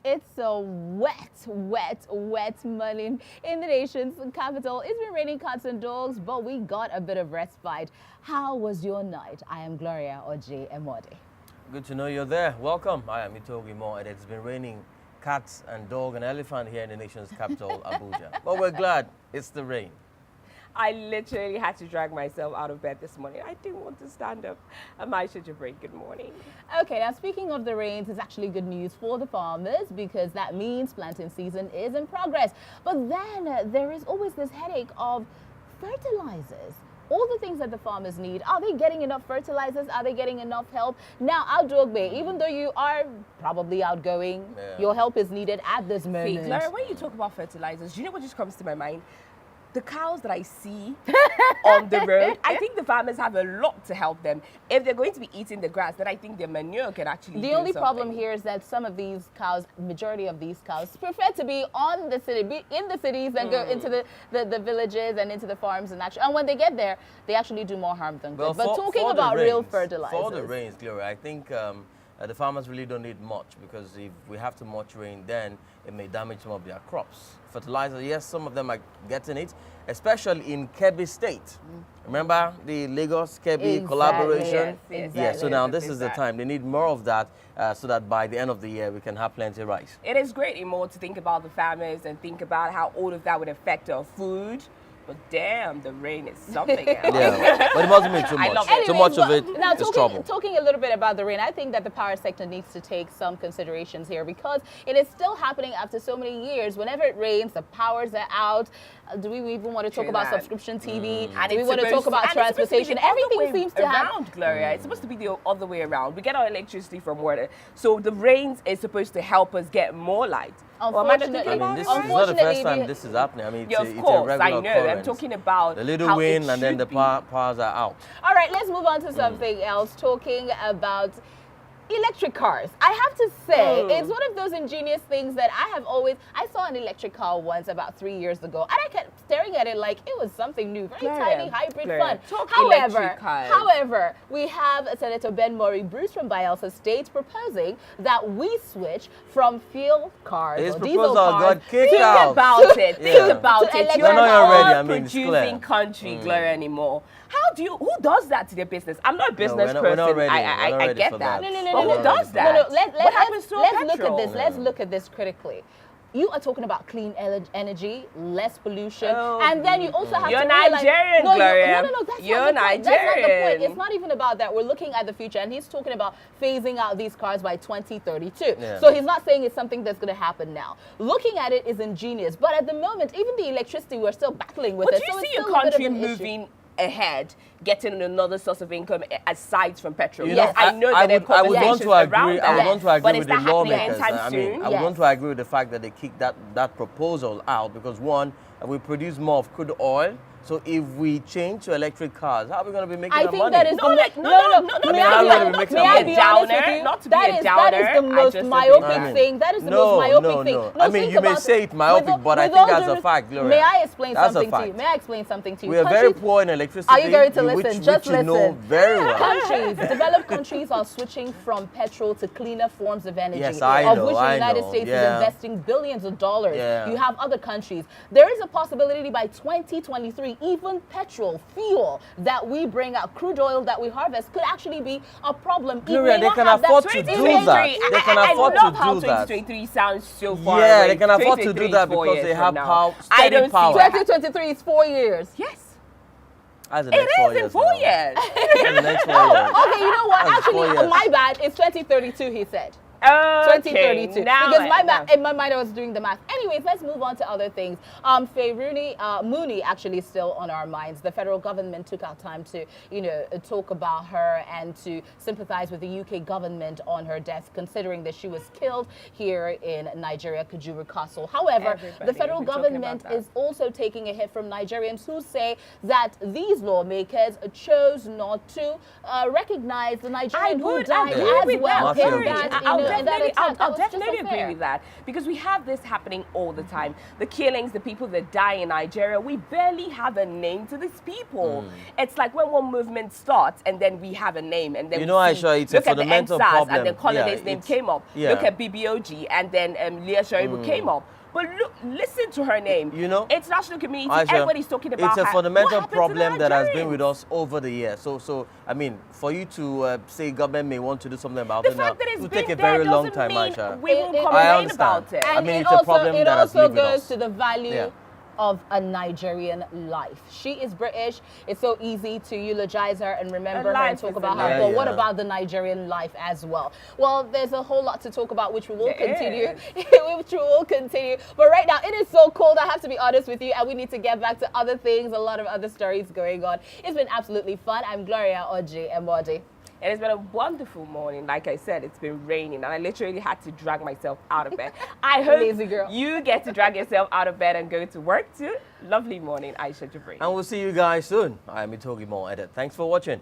It's a wet morning in the nation's capital. It's been raining cats and dogs, but we got a bit of respite. How was your night? I am Gloria Orji-Emodi. Good to know you're there. Welcome. I am Itohoimo Edet. It's been raining cats and dog and elephant here in the nation's capital, Abuja. But we're glad it's the rain. I literally had to drag myself out of bed this morning. I didn't want to stand up. I'm Aisha Jibrin. Good morning. Okay, now speaking of the rains, it's actually good news for the farmers because that means planting season is in progress. But then there is always this headache of fertilizers. All the things that the farmers need, are they getting enough fertilizers? Are they getting enough help? Now, Aldogbe, even though you are probably outgoing, your help is needed at this moment. See, Gloria, when you talk about fertilizers, do you know what just comes to my mind? The cows that I see on the road, I think the farmers have a lot to help them. If they're going to be eating the grass, then I think their manure can actually The only problem here is that some of these cows, majority of these cows, prefer to be on the city, be in the cities and go into the villages and into the farms and when they get there, they actually do more harm than good. But talking about real fertilizers. For the rains, Gloria, I think the farmers really don't need much because if we have too much rain, then it may damage some of their crops. Fertilizer, yes, some of them are getting it, especially in Kebbi State. Remember the Lagos-Kebbi collaboration? Yes, exactly. Yeah, so now this is the time. They need more of that so that by the end of the year, we can have plenty of rice. It is great, Imo, to think about the farmers and think about how all of that would affect our food. But damn, the rain is something else. Yeah, but it mustn't be too much. Anyways, too much of it now, is trouble. Talking a little bit about the rain, I think that the power sector needs to take some considerations here because it is still happening after so many years. Whenever it rains, the powers are out. Do we even want to talk about subscription TV? Do we want to talk about transportation? Everything seems to have... Gloria. It's supposed to be the other way around. We get our electricity from water. So the rains is supposed to help us get more light. Unfortunately, this is not the first time this is happening. I mean, it's, of it's course, a regular I know. occurrence. I'm talking about the little wind and then the powers are out. All right, let's move on to something else. Talking about electric cars. I have to say, it's one of those ingenious things that I saw an electric car once about 3 years ago, and I kept staring at it like it was something new, very tiny, hybrid fun. However, we have Senator Ben Murray Bruce from Bayelsa State proposing that we switch from fuel cars His or diesel proposal cars. got kicked out. Think about it. You're not a producing country, Gloria, anymore. Who does that to their business? I'm not a business person. I get that. No, who does that? Let's look at this critically. You are talking about clean energy, less pollution, and then you also have to realize... Nigerian, Gloria. You're Nigerian. That's not the point. It's not even about that. We're looking at the future, and he's talking about phasing out these cars by 2032. Yeah. So he's not saying it's something that's going to happen now. Looking at it is ingenious, but at the moment, even the electricity, we're still battling with it. But do you see your country moving ahead, getting another source of income aside from petrol? Yes, I know that I would want to agree. I would want to agree with the lawmakers. I would want to agree with the fact that they kicked that proposal out because one, we produce more of crude oil. So if we change to electric cars, how are we going to be making money? That is May I be honest with you? That is the most myopic thing. That is the most myopic thing. I mean, you may say it's myopic, but I think that's a fact, Gloria. May I explain something to you? May I explain something to you? We are very poor in electricity. Are you going to listen? Just listen. You know very well. Developed countries are switching from petrol to cleaner forms of energy. Yes, I know. Of which the United States is investing billions of dollars. You have other countries. There is a possibility by 2023, even petrol, fuel that we bring out, crude oil that we harvest could actually be a problem. Gloria, they can afford to do that. They can afford to do that. How 2023 sounds so far away. Yeah, they can afford to do that because they have steady power. 2023 is 4 years. Yes. It is in 4 years. Okay, you know what? Actually, my bad. It's 2032, he said. 2032. Because in my mind I was doing the math. Anyways, let's move on to other things. Mooney actually is still on our minds. The federal government took out time to, talk about her and to sympathize with the UK government on her death, considering that she was killed here in Nigeria, Kujuru Castle. However, the federal government is also taking a hit from Nigerians who say that these lawmakers chose not to recognize the Nigerian who died as well. I'll definitely agree with that, because we have this happening all the time. The killings, the people that die in Nigeria, we barely have a name to these people. It's like when one movement starts and then we have a name, and then Aisha, it's a fundamental problem. And then Colonel's name came up. Look at BBOG, and then Leah Sharibu came up. But look, listen to her name. You know, international community, Aisha, everybody's talking about it's a fundamental problem that has been with us over the years. So I mean, for you to say government may want to do something about it now, it will take a very long time, Aisha. We won't complain about it. I mean, it's a problem that has lived with us. It also goes to the value of a Nigerian life. She is British. It's so easy to eulogize her and remember her and talk about her. But what about the Nigerian life as well? Well, there's a whole lot to talk about, which we will continue. But right now, it is so cold. I have to be honest with you, and we need to get back to other things, a lot of other stories going on. It's been absolutely fun. I'm Gloria Orji-Emodi. And it's been a wonderful morning. Like I said, it's been raining, and I literally had to drag myself out of bed. I hope you get to drag yourself out of bed and go to work too. Lovely morning, Aisha Jibrin. And we'll see you guys soon. I am Itohoimo Edet. Thanks for watching.